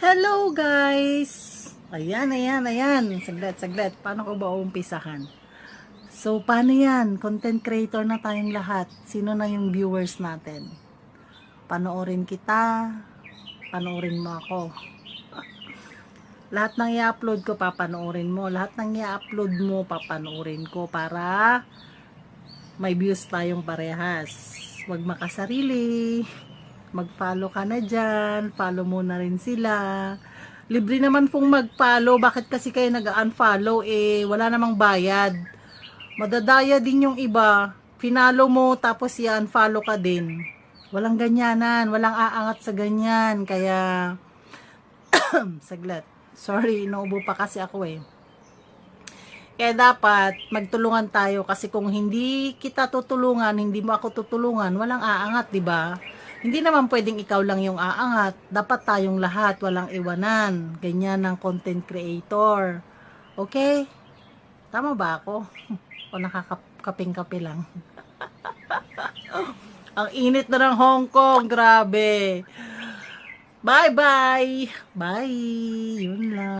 Hello guys! Ayan. Saglit. Paano ko ba uumpisahan? So, paano yan? Content creator na tayong lahat. Sino na yung viewers natin? Panoorin kita. Panoorin mo ako. Lahat ng i-upload ko, papanoorin mo. Lahat ng i-upload mo, papanoorin ko para may views tayong parehas. Huwag makasarili. Mag-follow ka na dyan. Follow mo na rin sila. Libre naman pong mag-follow. Bakit kasi kayo nag-unfollow? Wala namang bayad. Madadaya din yung iba. Finalo mo tapos i-unfollow ka din. Walang ganyanan. Walang aangat sa ganyan. Kaya, saglit. Sorry, inuubo pa kasi ako Kaya dapat magtulungan tayo kasi kung hindi kita tutulungan, hindi mo ako tutulungan, walang aangat, 'di ba? Hindi naman pwedeng ikaw lang yung aangat. Dapat tayong lahat, walang iwanan. Ganyan ng content creator. Okay? Tama ba ako? O nakakaping-kape lang? Ang init na ng Hong Kong. Grabe. Bye-bye. Bye. Yun lang.